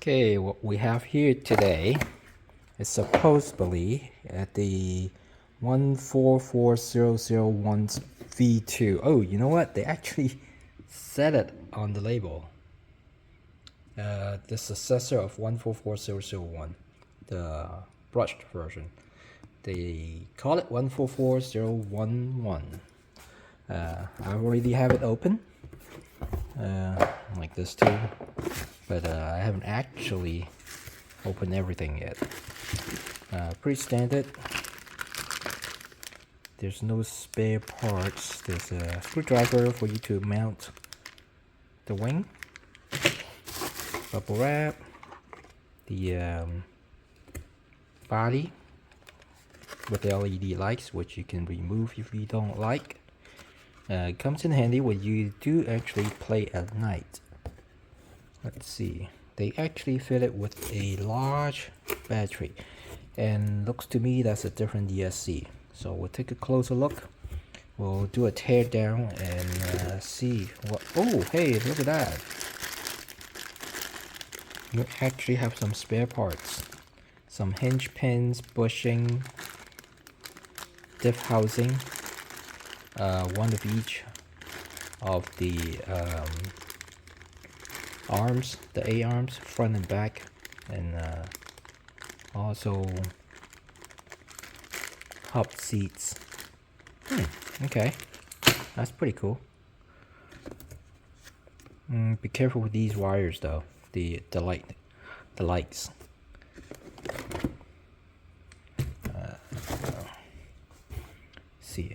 Okay, what we have here today is supposedly at the 144001 V2. Oh, you know what? They actually said it on the label. The successor of 144001, the brushed version. They call it 144011. I already have it open, like this too, but I haven't actually opened everything yet. Pretty standard. There's no spare parts. There's a screwdriver for you to mount the wing, bubble wrap, the body with the LED lights, which you can remove if you don't like. It comes in handy when you do actually play at night. Let's see. They actually fit it with a large battery, and looks to me that's a different ESC. So we'll take a closer look. We'll do a tear down and see what. Oh, hey, look at that! You actually have some spare parts, some hinge pins, bushing, diff housing, one of each of the arms, the A arms, front and back, and also hub seats. Okay, that's pretty cool. Be careful with these wires though. The lights. See.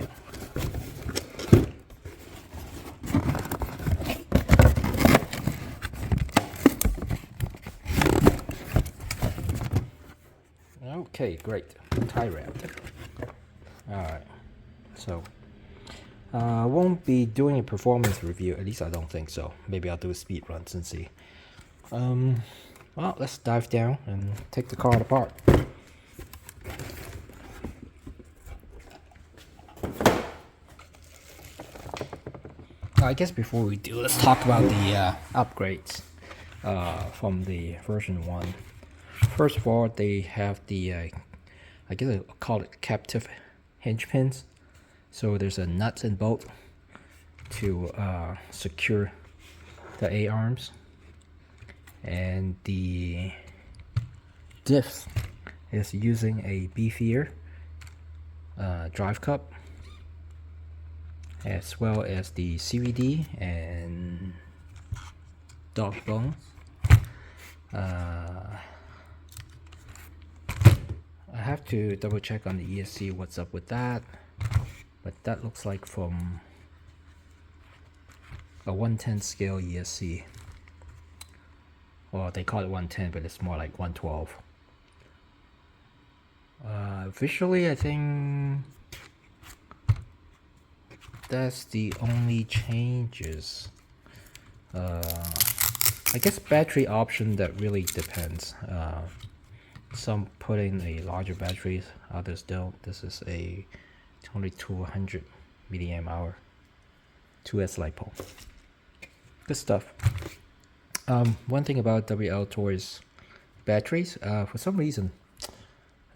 Okay, great. Tie wrapped. Alright, so I won't be doing a performance review, at least I don't think so. Maybe I'll do a speed runs and see. Well, let's dive down and take the car apart. I guess before we do, let's talk about the upgrades from the version 1. First of all, they have the, I guess I'll call it captive hinge pins. So there's a nut and bolt to secure the A-arms. And the diff is using a beefier drive cup, as well as the CVD and Dogbones. I have to double check on the ESC what's up with that, but that looks like from a 110 scale ESC. Well, they call it 110, but it's more like 112. Visually, I think that's the only changes. I guess battery option, that really depends. Some put in a larger batteries, others don't. This is a 2200 milliamp hour 2S Lipo. Good stuff. One thing about Wltoys batteries, for some reason,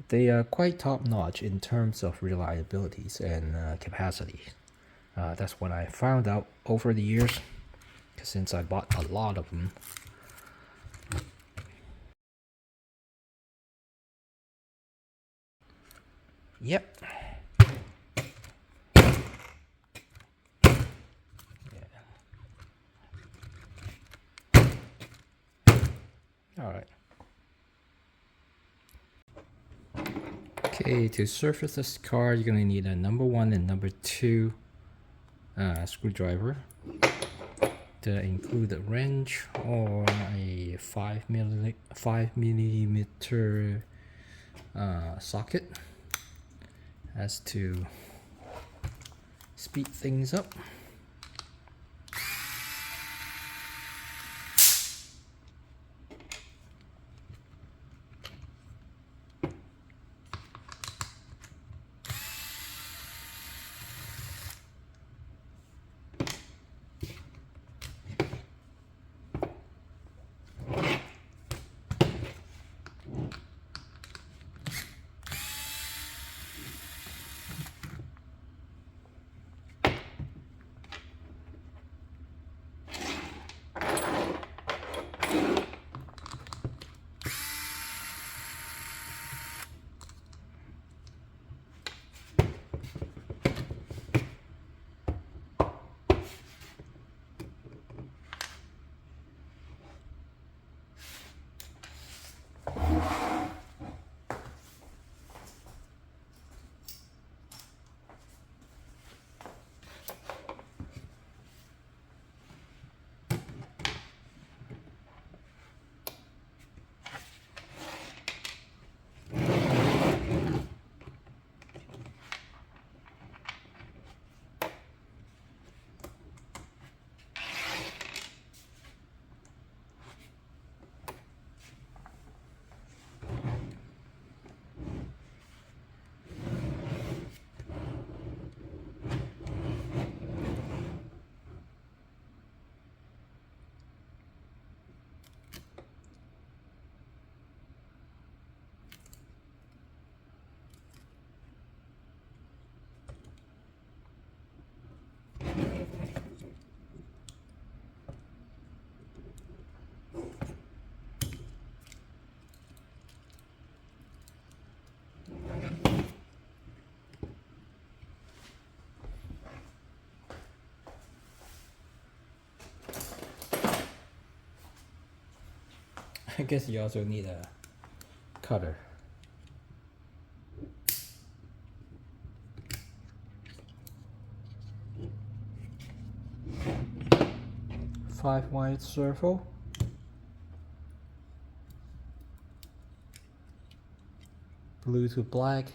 they are quite top notch in terms of reliabilities and capacity. That's what I found out over the years, since I bought a lot of them. Yep. Alright. Okay, to surface this car, you're gonna need a number 1 and number 2 screwdriver to include a wrench or a 5 millimeter socket, as to speed things up. I guess you also need a cutter. Five wide circle. Blue to black,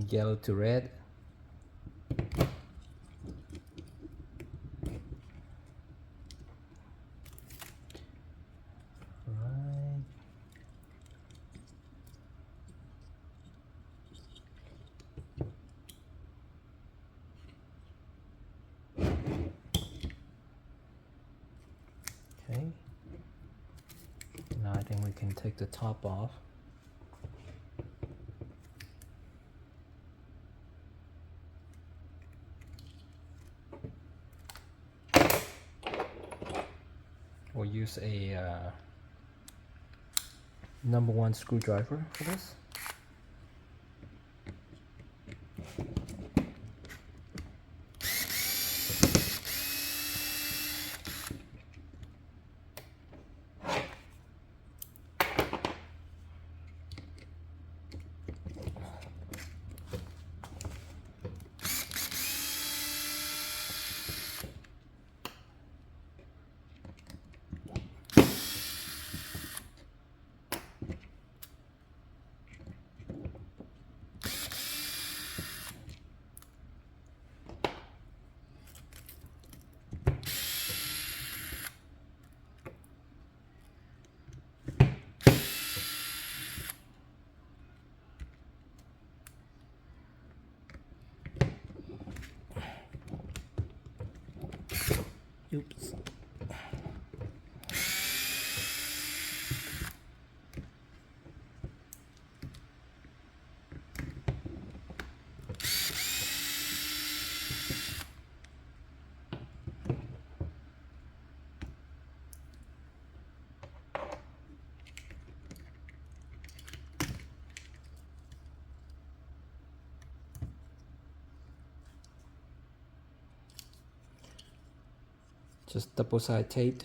yellow to red. Right. Okay. Now I think we can take the top off. We'll use a #1 screwdriver for this. Oops. Just double side taped.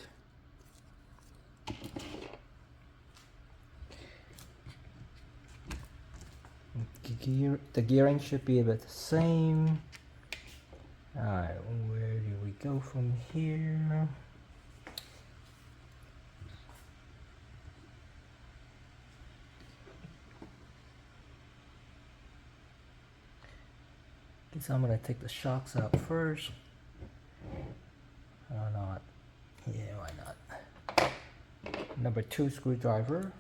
The gearing should be about the same. Alright, where do we go from here? Guess I'm gonna take the shocks out first. Or not. Yeah, why not? #2 screwdriver.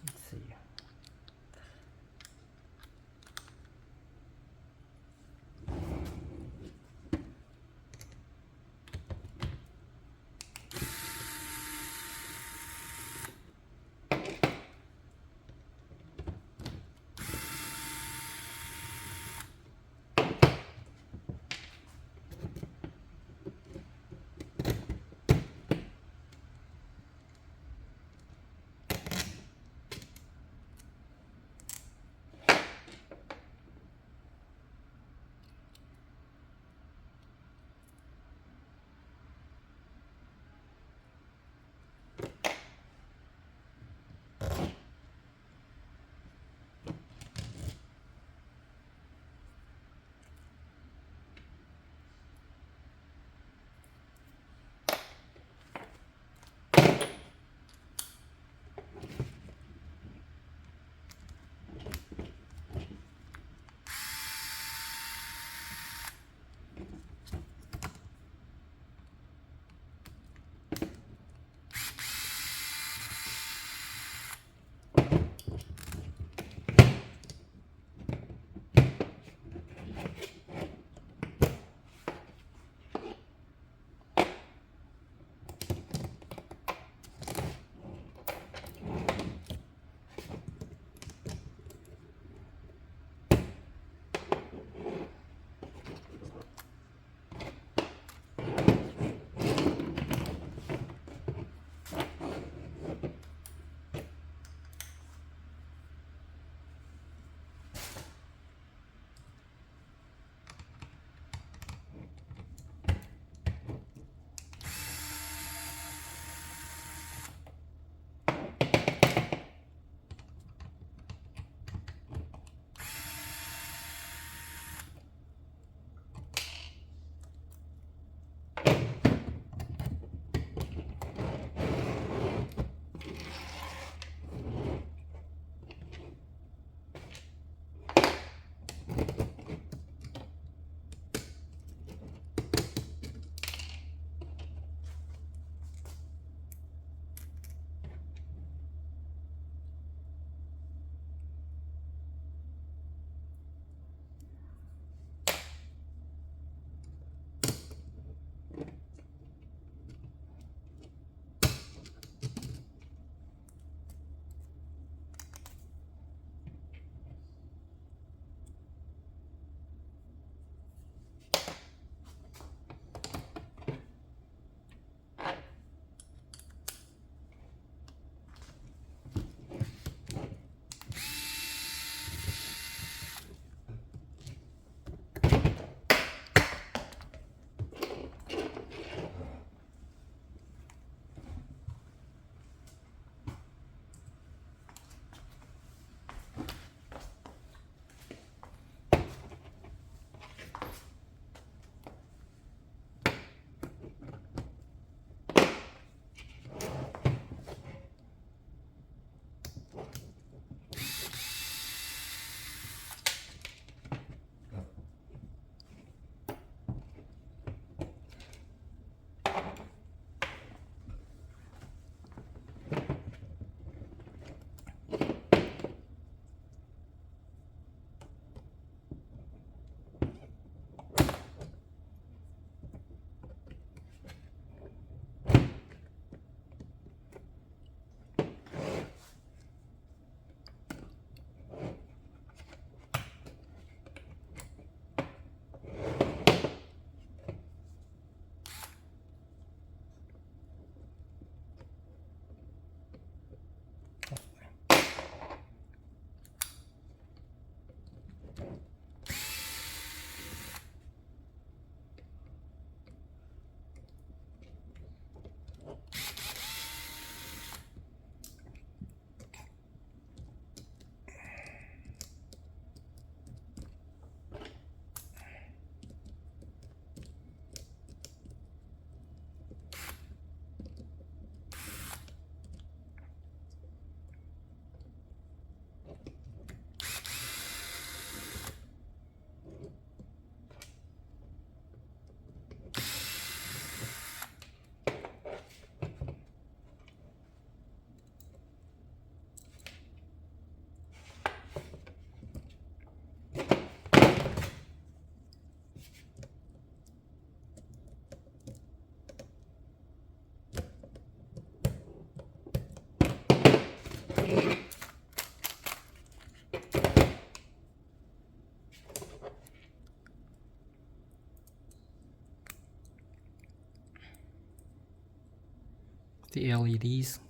Let's see. the LEDs.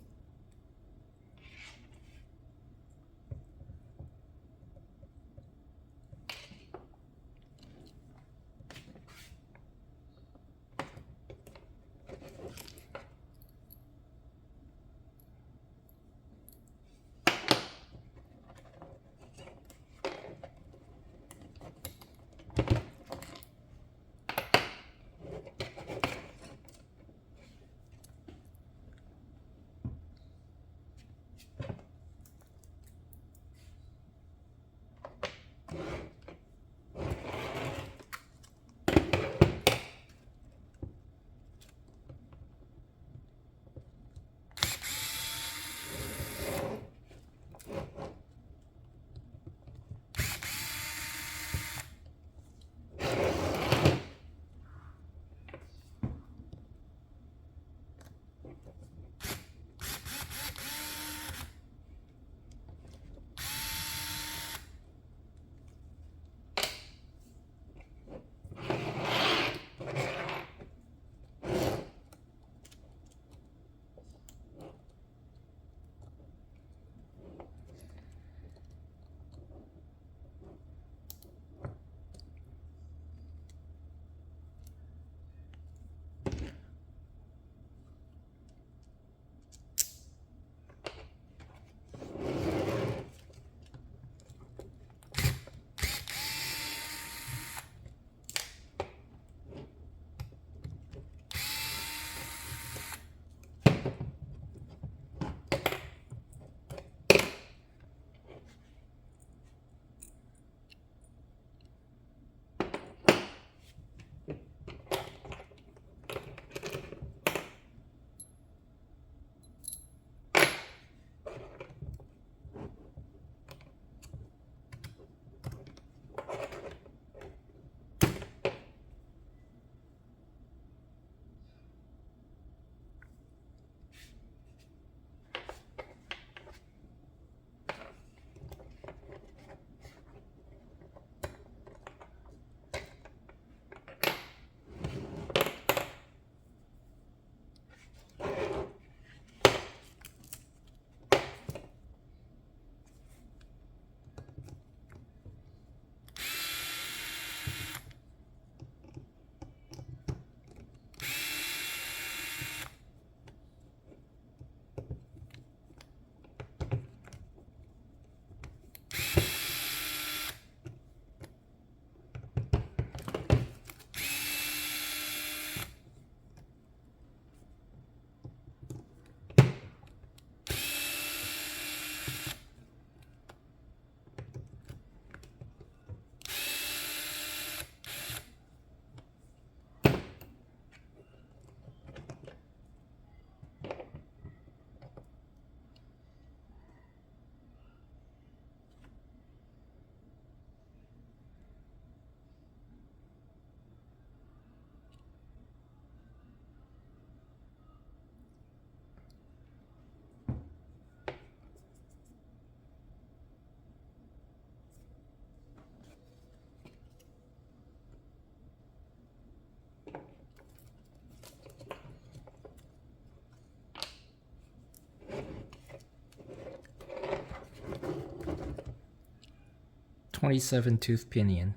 .27 tooth pinion,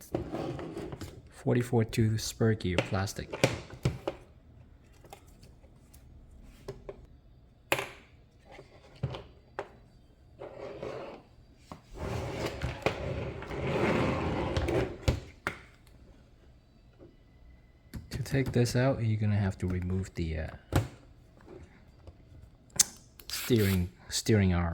44 tooth spur gear plastic. To take this out, you're gonna have to remove the steering arm.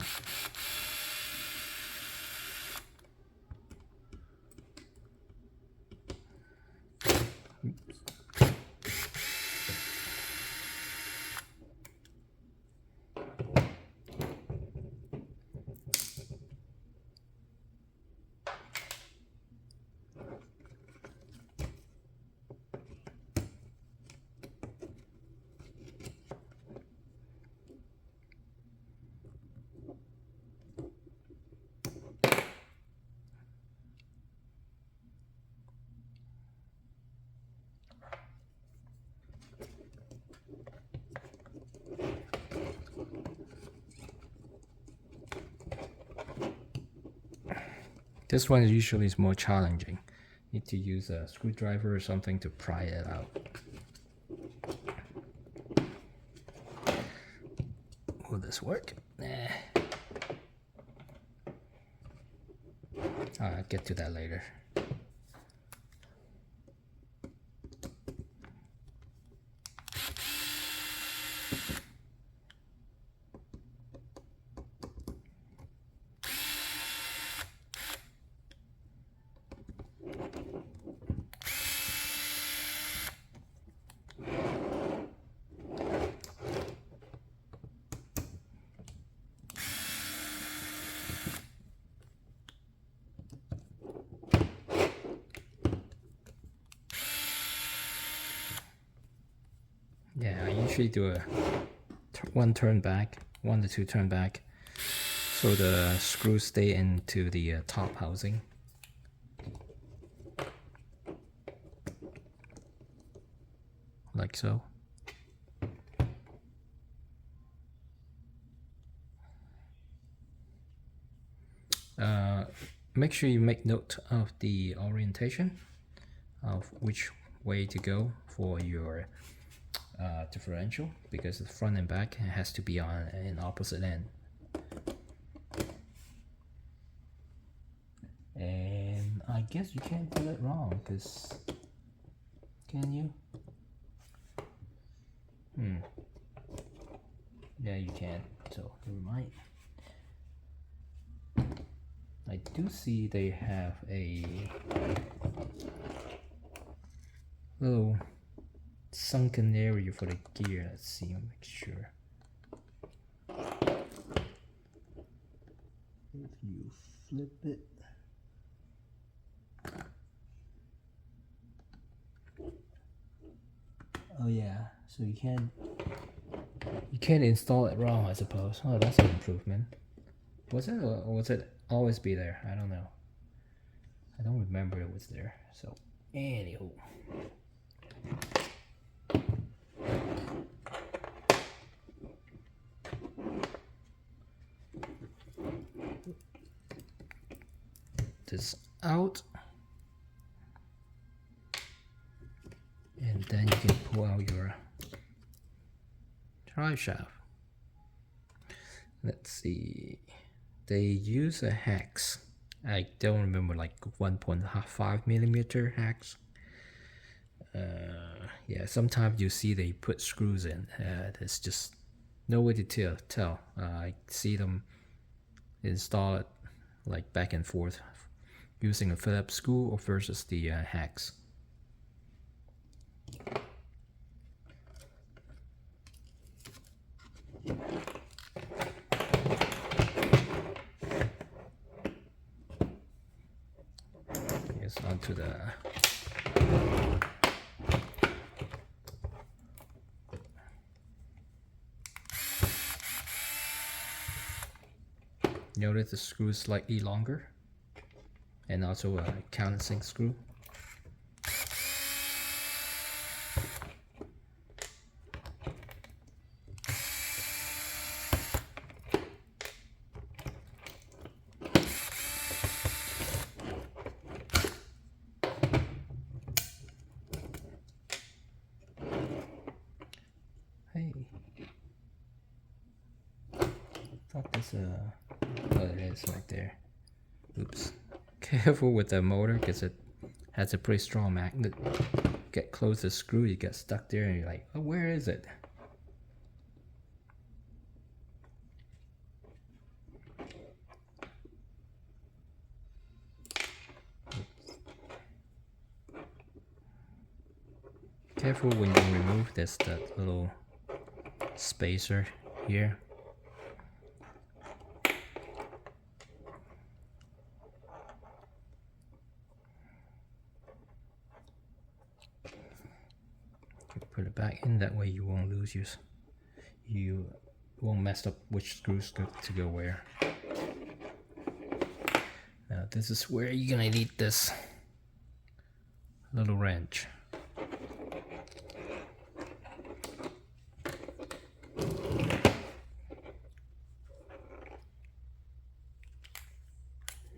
This one usually is more challenging. Need to use a screwdriver or something to pry it out. Will this work? Nah. I'll get to that later. Yeah, I usually do a one turn back, 1 to 2 turn back, so the screws stay into the top housing. Like so. Make sure you make note of the orientation of which way to go for your differential, because the front and back has to be on an opposite end. And I guess you can't do it wrong, because can you? Yeah, you can, so never mind. I do see they have a little sunken area for the gear. Let's see, make sure. If you flip it, oh yeah, so you can't install it wrong, I suppose. Oh, that's an improvement. Was it, or was it always be there? I don't know. I don't remember it was there. So, anywho. This out. And then you can pull out your drive shaft. Let's see. They use a hex. I don't remember, like 1.5 millimeter hex. Yeah, sometimes you see they put screws in. There's just no way to tell. I see them install it like back and forth using a Phillips screw or versus the hex. Here's onto the notice the screw is slightly longer, and also a countersink screw. Hey, thought this oh, it is right there. Oops. Careful with the motor, because it has a pretty strong magnet. Get close to the screw, you get stuck there, and you're like, oh, where is it? Careful when you remove this, that little spacer here. Put it back in, that way you won't lose yours. You won't mess up which screws to go where. Now this is where you're gonna need this little wrench.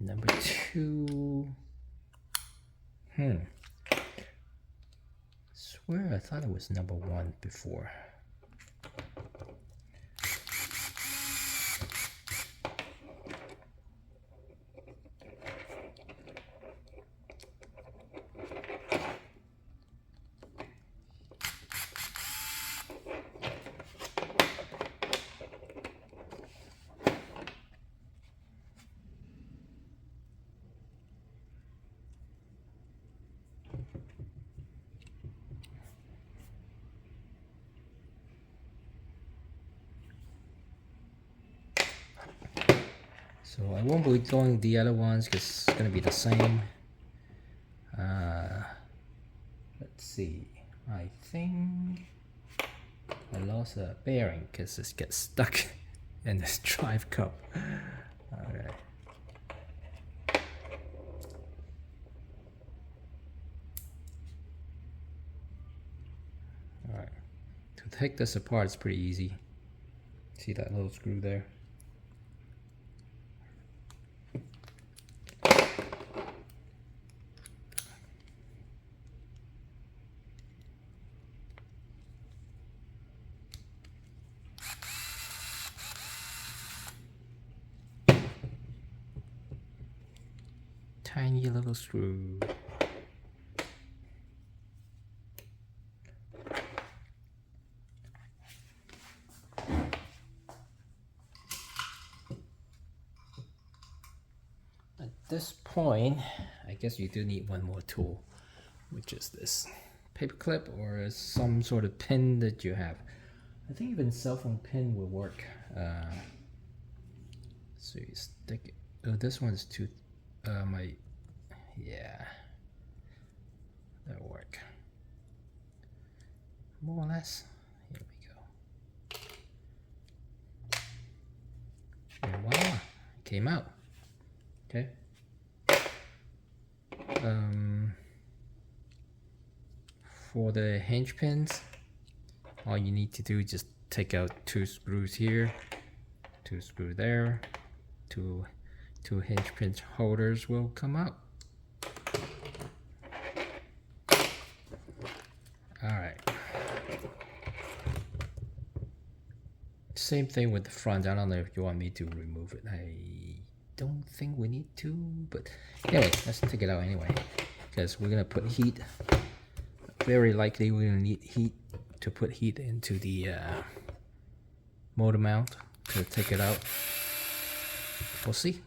Number 2. 2. Swear I thought it was number 1 before. So I won't be doing the other ones because it's going to be the same. Let's see. I think I lost a bearing because it gets stuck in this drive cup. Okay. Alright. To take this apart, it's pretty easy. See that little screw there? Tiny little screw. At this point, I guess you do need one more tool, which is this paper clip or some sort of pin that you have. I think even cell phone pin will work. So you stick it. Oh, this one's too. Yeah, that'll work. More or less. Here we go. And voila, it came out. Okay. For the hinge pins, all you need to do is just take out 2 screws here, 2 screws there, two hinge pin holders will come out. Alright. Same thing with the front. I don't know if you want me to remove it. I don't think we need to, but anyway, let's take it out anyway, because we're gonna put heat. Very likely we're gonna need heat to put heat into the motor mount to take it out. We'll see.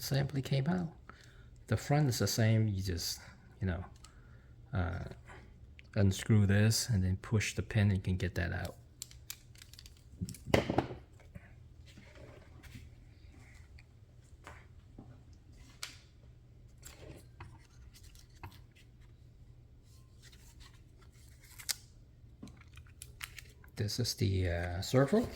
Simply came out. The front is the same. You just, unscrew this and then push the pin and you can get that out. This is the servo.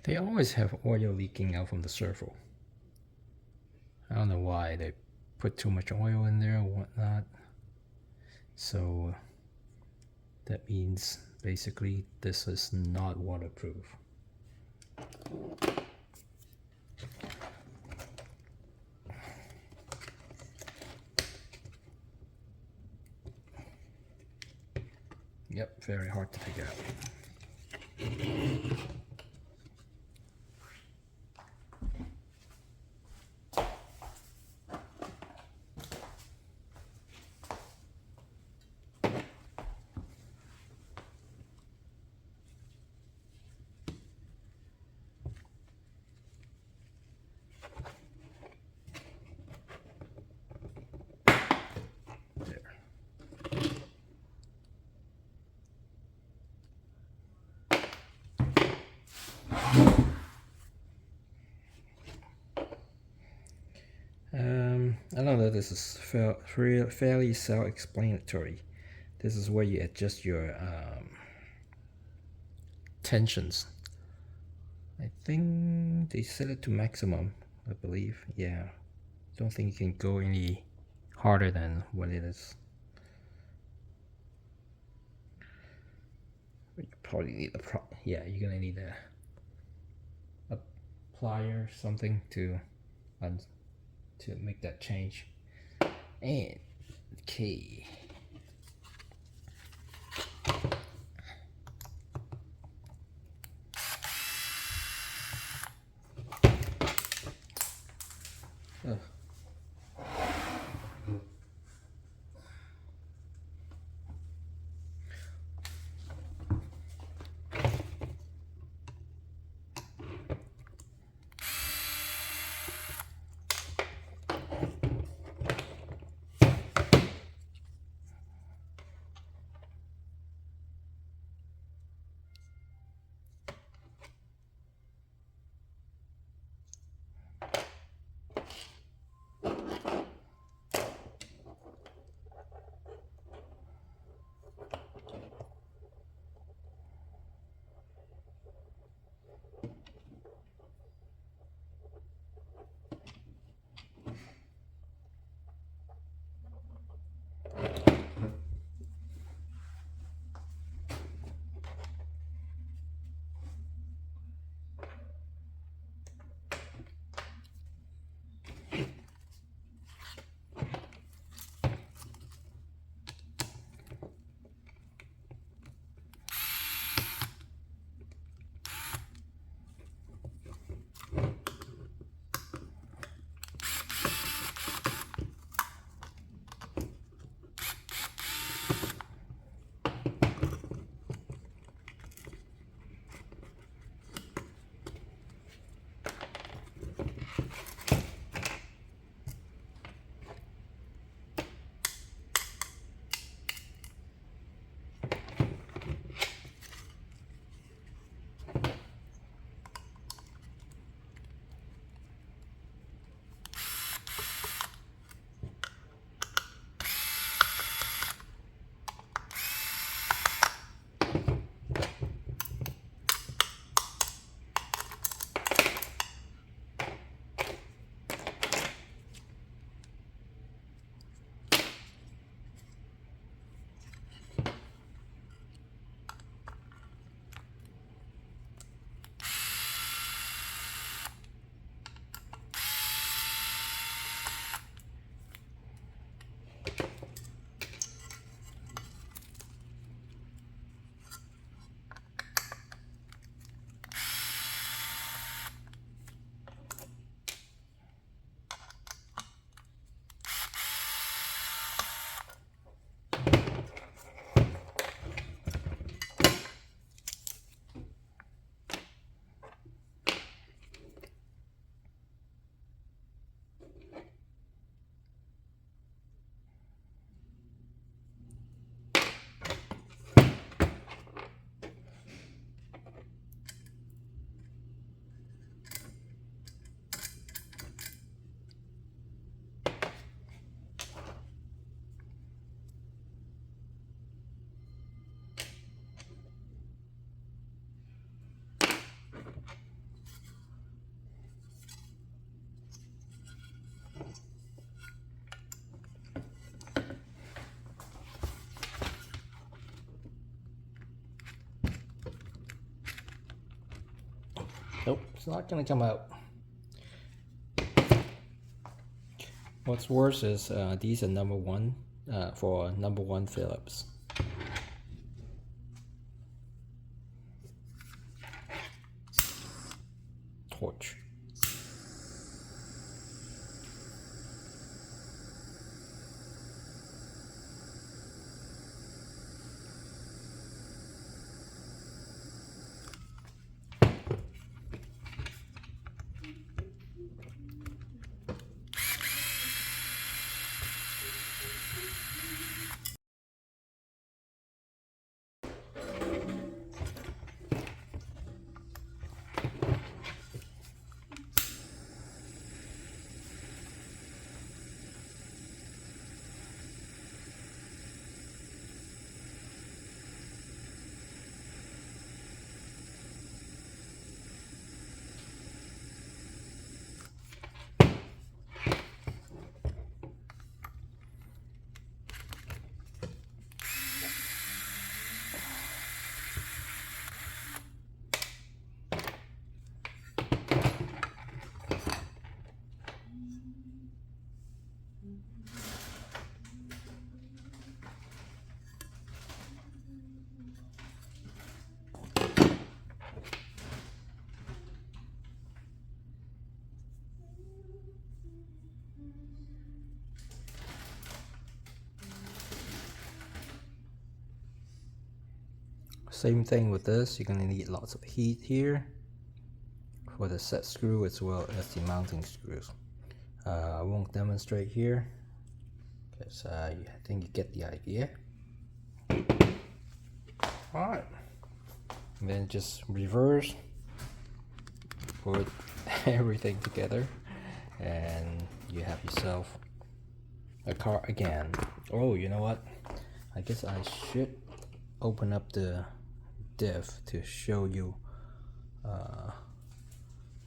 They always have oil leaking out from the servo. I don't know why. They put too much oil in there or whatnot. So that means basically this is not waterproof. Yep, very hard to figure out. I don't know, this is fairly self-explanatory. This is where you adjust your tensions. I think they set it to maximum, I believe. Yeah, don't think you can go any harder than what it is. You probably need yeah, you're gonna need a plier, something to make that change. And okay. Nope, it's not gonna come out. What's worse is these are number one for number one Phillips. torch. Same thing with this, you're gonna need lots of heat here for the set screw as well as the mounting screws. I won't demonstrate here because I think you get the idea. Alright, and then just reverse, put everything together, and you have yourself a car again. Oh, you know what? I guess I should open up the diff to show you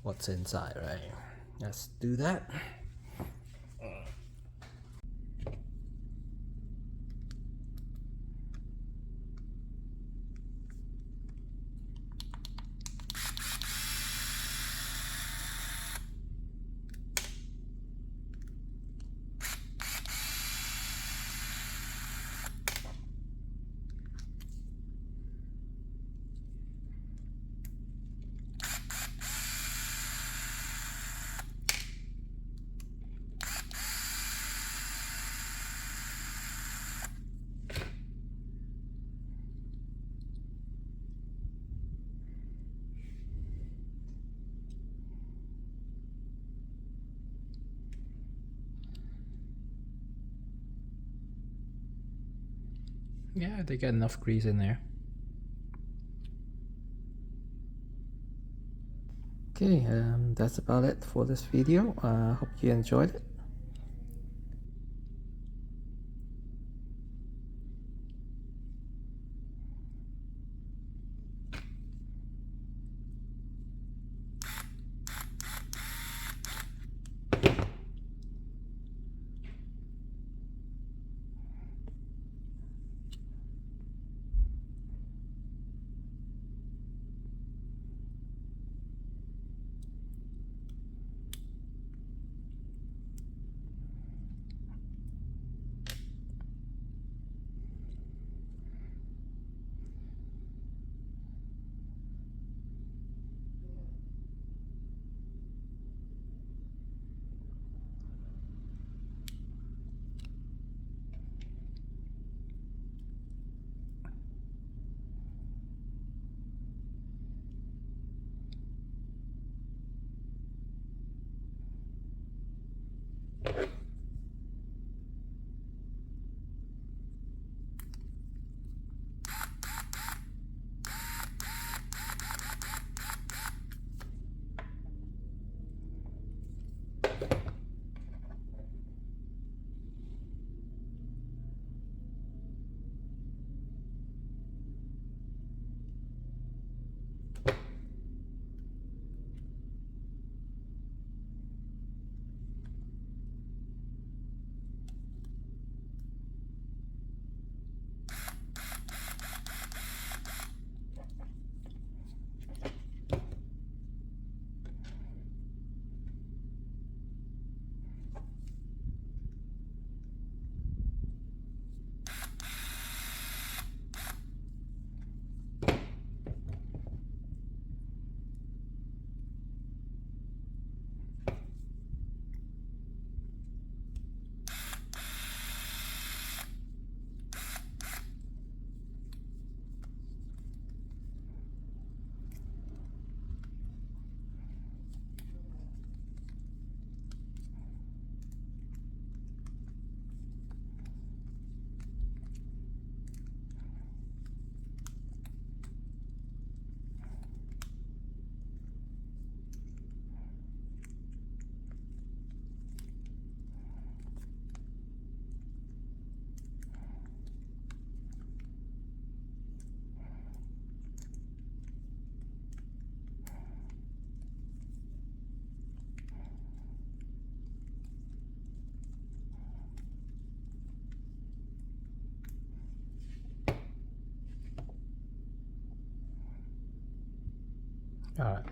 what's inside, right? Let's do that. Yeah, they got enough grease in there. Okay, that's about it for this video. Hope you enjoyed it. All right.